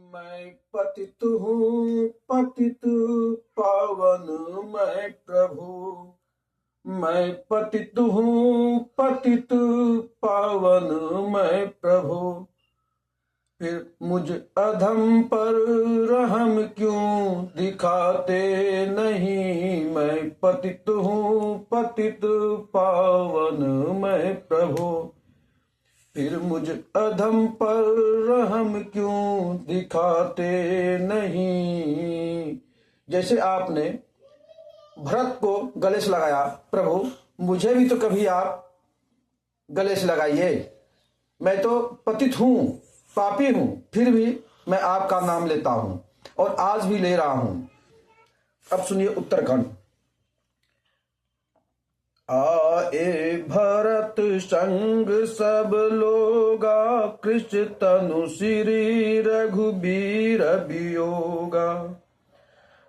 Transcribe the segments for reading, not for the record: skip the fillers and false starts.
मैं पतित हूँ पतित पावन मैं प्रभु। मैं पतित हूँ पतित पावन मैं प्रभु। फिर मुझ अधम पर रहम क्यों दिखाते नहीं। मैं पतित हूँ पतित पावन मैं प्रभु। फिर मुझ अधम पर रहम क्यों दिखाते नहीं। जैसे आपने भरत को गले से लगाया, प्रभु मुझे भी तो कभी आप गले से लगाइए। मैं तो पतित हूं, पापी हूं, फिर भी मैं आपका नाम लेता हूं और आज भी ले रहा हूं। अब सुनिए उत्तरखंड। आए भरत संग सब लोगा, कृष्ण तनु श्री रघुबीर वियोगा।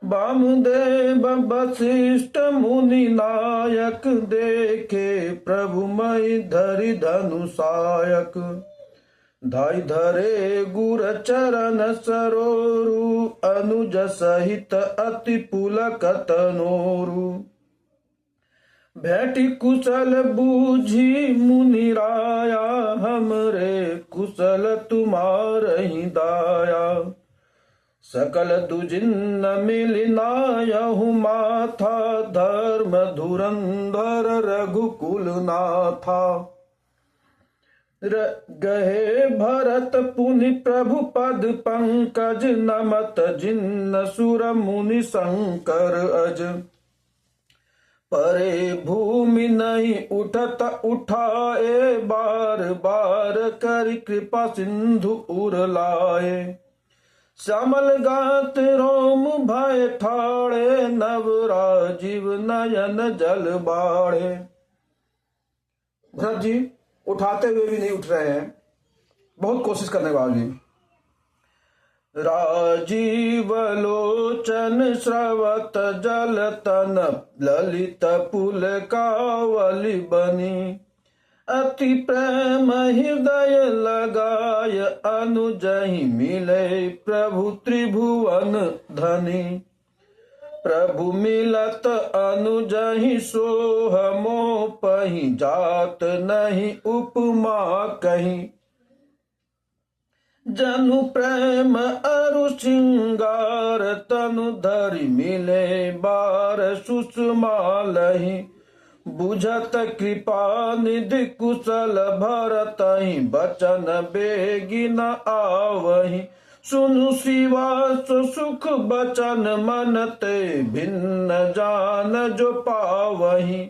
वामदेव वशिष्ठ मुनि नायक, देखे प्रभु मई धरि धनुषायक। धाई धरे गुर चरण सरोरु, अनुज सहित अति पुलकत नोरु। भेटी कुशल बूझी मुनि राया, हमरे कुशल तुम्हारहि दाया। सकल दुजिन्न मिलिनायहु माथा, धर्म धुरंधर रघुकुल नाथा। गहे भरत पुनि प्रभु पद पंकज, नमत जिन्न सुर मुनि शंकर अज। परे भूमि नहीं उठत उठाए, बार बार करि कृपा सिंधु उर लाए। श्यामल गात रोम भय ठाड़े, नव राजीव नयन जल बाढ़े। भरत जी उठाते हुए भी नहीं उठ रहे हैं, बहुत कोशिश करने के बावजूद। राजीव लोचन स्रवत जल तन, ललित पुल कावली बनी। अति प्रेम हृदय लगाय, अनुजहि मिले प्रभु त्रिभुवन धनी। प्रभु मिलत अनुजहि सोह, मोपहि जात नहीं उपमा कहीं। जनु प्रेम अरु श्रृंगार, तनु धरि मिले बार सुषमा लहि। बुझत कृपा निधि कुशल भरतहि, बचन बेगी न आवहि। सुनु शिवास सुख बचन, मन ते भिन्न जान जो पावहि।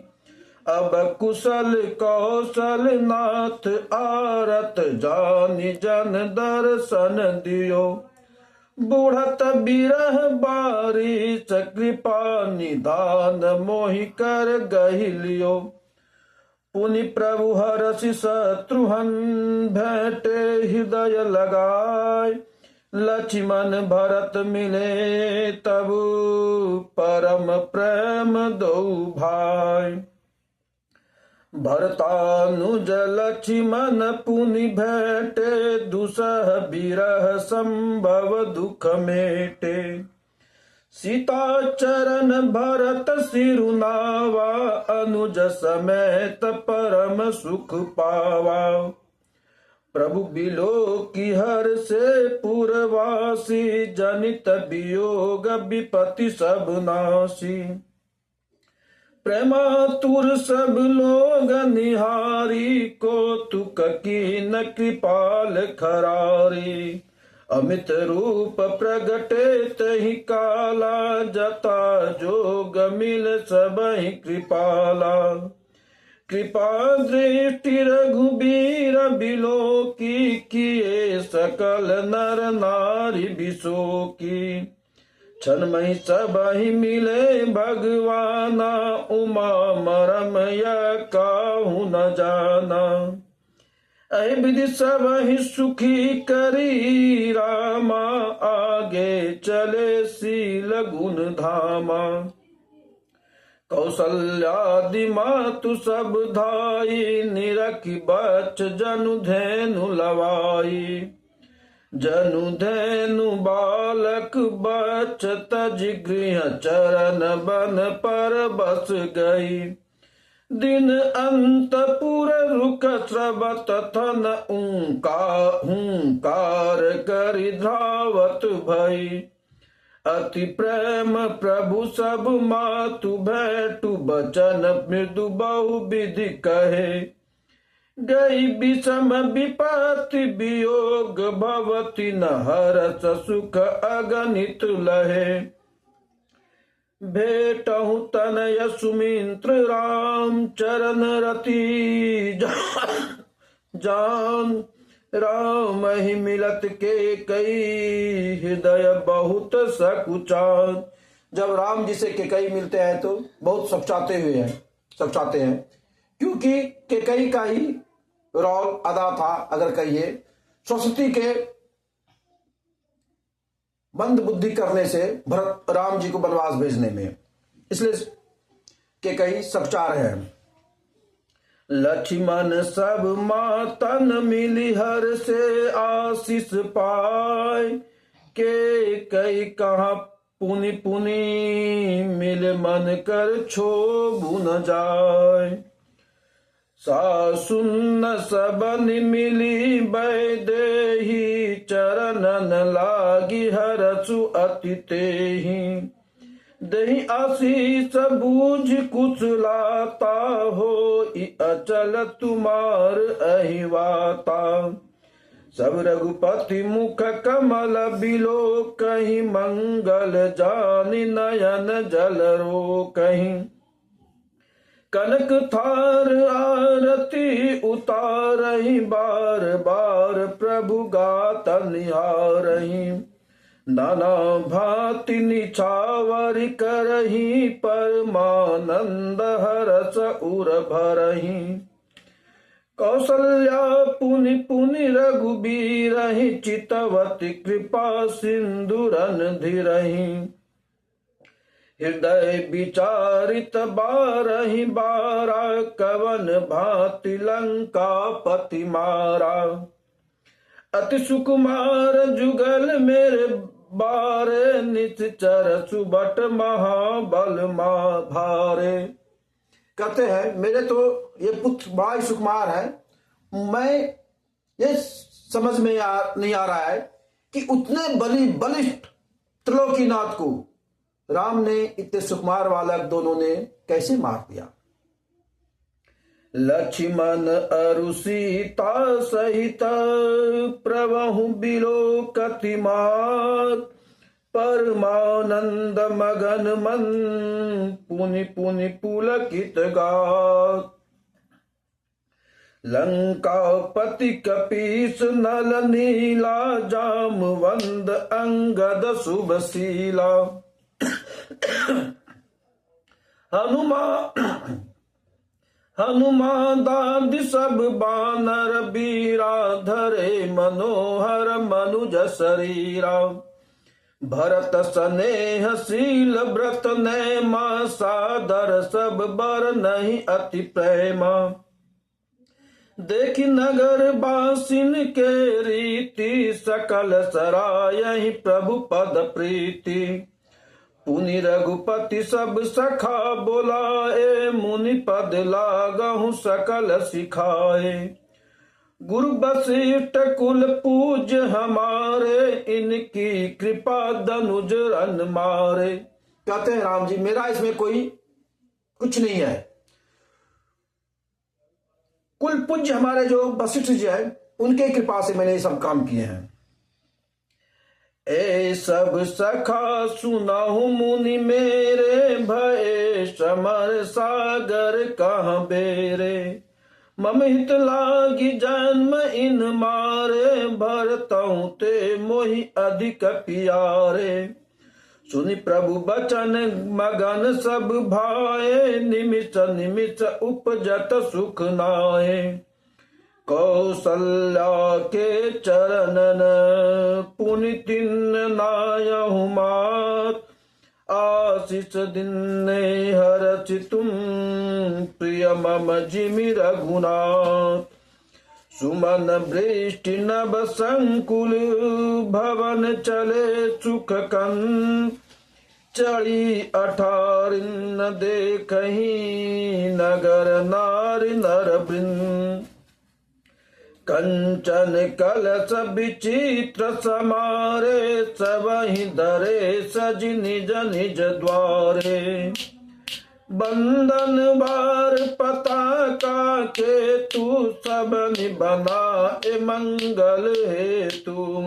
अब कुशल कौशल नाथ, आरत जानि जन दर्शन दियो। बुढ़त बिरह बारिश, कृपा निदान मोहि कर गहिलियो। पुनि प्रभु हरषि शत्रुहन, भेंटे हृदय लगाय। लक्ष्मण भरत मिले तब, परम प्रेम दो भाई। भरतानुज लक्ष्मण पुनि भेंटे, दुसह बिरह संभव दुख मेटे। सीता चरण भरत सिरुनावा, अनुज समेत परम सुख पावा। प्रभु बिलो की हर से पुरवासी, जनित वियोग विपति सब नासी। प्रेमातुर सब लोग निहारी, कौतुक कीन कृपाल खरारी। अमित रूप प्रगटे तहि काला, जता जोग मिल सबहि कृपाला। कृपा दृष्टि रघुबीर बिलो की, किए सकल नर नारी बिसो की। छनमहि सबहि मिले भगवाना, उमा मरम यह काहू न जाना। ऐ विधि सबहि सुखी करी रामा, आगे चले शील गुण धामा। कौशल्यादि मातु सब धाई, निरखि बच्च जनु धेनु लवाई। जनु धैनु बालक बचत जिगृह चरण बन पर बस गई। दिन अंतपुर रुक स्रवत थन हुंकार करि धावत भई। अति प्रेम प्रभु सब मातु भेटु बचन मृदु बहु विधि कहे। गई विषम विपत्ति वियोग भवति न हरस सुख अगणित लहे। भेटहु तनय सुमिंत्र राम चरण रति जान। राम ही मिलत के कई हृदय बहुत सकुचान। जब राम जी से केकई मिलते हैं तो बहुत सकुचाते हैं क्योंकि केकई का ही रोल अदा था। अगर कहिए सरस्वती के मंद बुद्धि करने से भरत राम जी को वनवास भेजने में, इसलिए केकई सकुचार है। लक्ष्मण सब मातन मिली हर से आशीष पाए। के कई कहा पुनि पुनि मिल मन कर क्षोभु न जाय। सासुन सबन मिली वैदेही चरणन लागी हरसु अति तेहि। दही आशीष बूझ कुशलाता हो अचल तुमार अहिवाता। सब रघुपति मुख कमल बिलो कहीं मंगल जानि नयन जल रो कहीं। कनक थार आरती उतारही बार बार प्रभु गात निहारही। नाना भांति निछावर करही परमानंद हरस उर भरही। कौसल्या पुनि पुनि रघुबीरहि चितवती कृपा सिंधुरन धीरहि। हृदय विचारित बारहि बारा कवन भांति लंका पति मारा। अति सुकुमार जुगल मेरे बारे निश्चर सुबट महाबल मां भारे। कहते हैं मेरे तो ये पुत्र बड़ा ही सुकुमार है। मैं ये समझ में नहीं आ रहा है कि उतने बलिष्ठ त्रिलोकीनाथ को राम ने इतने सुकुमार बालक दोनों ने कैसे मार दिया। लक्ष्मण अरु सीता सहित प्रवहु बिलो कतिमार। परमानंद मगन मन पुनि पुनि पुलकित गात। लंकापति कपीस नल नीला जामवंद अंगद शुभशीला। हनुमान दादि सब बानर बीरा धरे मनोहर मनुज शरीरा। भरत स्नेह शील व्रत नैमा सादर सब बर नहीं अति प्रेमा। देखी नगर बासिन के रीति सकल सरायहि प्रभु पद प्रीति। पुनि रघुपति सब सखा बोलाए मुनि पद लागहु सकल सिखाए। गुरु वशिष्ठ कुल पूज हमारे इनकी कृपा धनुज रन मारे। कहते हैं राम जी मेरा इसमें कोई कुछ नहीं है। कुल पूज्य हमारे जो वशिष्ठ जी है उनके कृपा से मैंने ये सब काम किए हैं। ए सब सखा सुनाहु मुनि मेरे भय समर सागर कहाँ बेरे। मम हित लागी जन्म इन मारे भरतहु ते मोहि अधिक प्यारे। सुनि प्रभु बचन मगन सब भाए निमिष निमिष उपजत सुख नाए। कौसल्या के चरणन पुनि तिन नायहु मात। आशीष दिन्ने हरचि तुम प्रिय मम जिमि रघुनाथ। सुमन वृष्टि नभ संकुल भवन चले सुख कंद चढ़ी 18 न देखहि नगर नारी नर वृंद कंचन कलश विचित्र समारे सबहि धरे सज निज निज द्वारे बंधन बार पताका के तू सब बनाए मंगल हेतु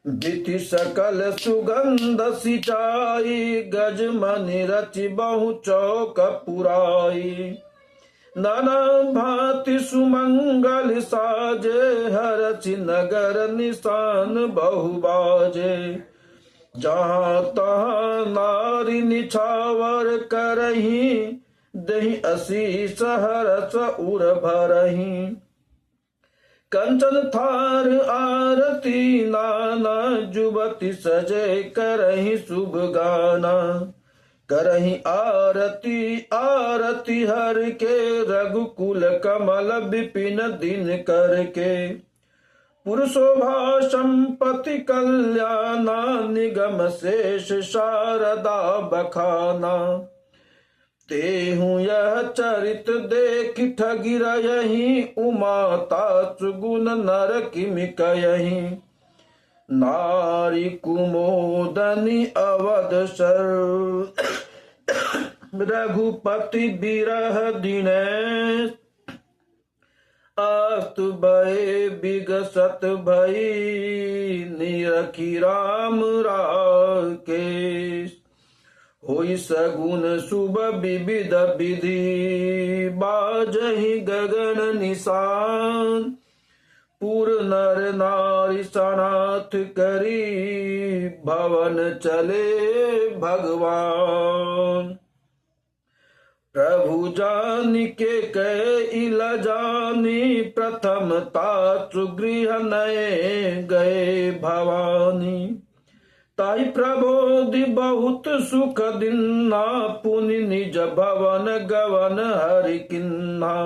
विधि सकल सुगंध सिंचाई गज मनि रचि बहु चौक पुराई नाना भांति सुमंगल साजे हरचि नगर निशान बहु बाजे जहाँ तहाँ नारी निछावर करही दही असीस हरस उर भरही कंचन थार आरती नाना जुबती सजे करही शुभ गाना करही आरती आरती हर के रघुकुल कमल विपिन दिन करके पुरुषोभा संपत्ति कल्याणा निगम शेष शारदा बखाना तेहु यह चरित देख ठगी रही उमाता सुगुण नर किमि कयहि नारी कुमोदनी अवध सर रघुपति बिरह दिनेश अस्तु भय विगसत भई निरखी राम राकेश होई सगुन शुभ विविध विधि बाजहि गगन निशान पुर नर नारी सनाथ करी भवन चले भगवान प्रभु जान के इल जानी प्रथम ताचु गृह नए गए भवानी ताई प्रबोधि बहुत सुख दिन्ना पुनि निज भवन गवन हरि किन्ना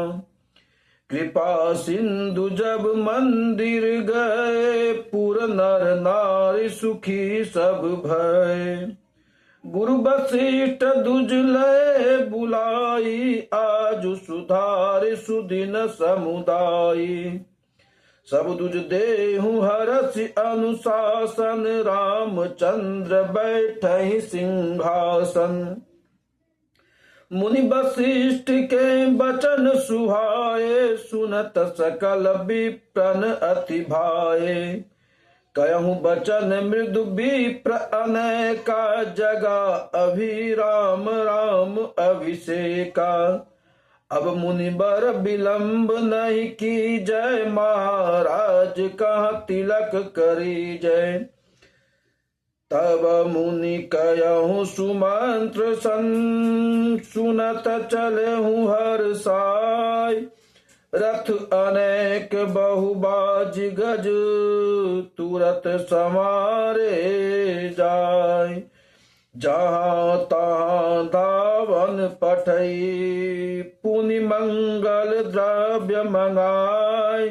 कृपा सिंधु जब मंदिर गए पुर नर नारी सुखी सब भय गुरु वशिष्ठ दुजले बुलाई आज सुधार सुदिन समुदायी सब दुज देहु हरस अनुशासन रामचंद्र बैठहि सिंहासन मुनि वशिष्ठ के बचन सुहाए सुनत सकल विप्रन अति भाए कहूँ बचन मृदु विप्र अनेका जगा अभि राम राम अभिषेका अब मुनि बर विलंब नहीं की जय महाराज कहाँ तिलक करी जय तब मुनि कहूँ सुमंत्र सुनत चले हूँ हर साय रथ अनेक बहुबाज गज तुरत समारे जाय जहाँ तहाँ धावन पठई पुनि मंगल द्रव्य मंगाय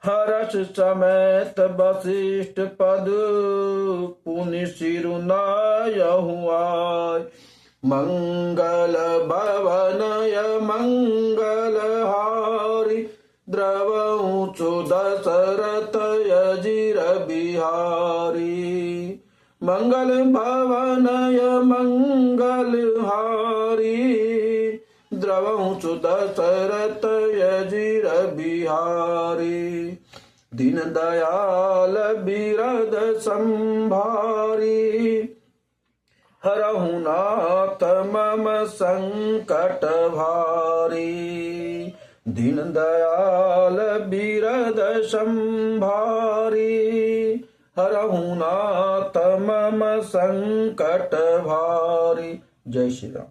हर्ष समेत वशिष्ठ पद पुनि सिरुनायहु आय मंगल भवनय मंगल हारी द्रवहु दशरथ यजिर बिहारी मंगल भवनय मंगल हारी द्रवहु दशरथ यजिर बिहारी दीन दयाल बिरद संभारी हरहु नाथ मम संकट भारी दीन दयाल बिरद संभारी हरहु नाथ मम संकट भारी। जय श्री राम।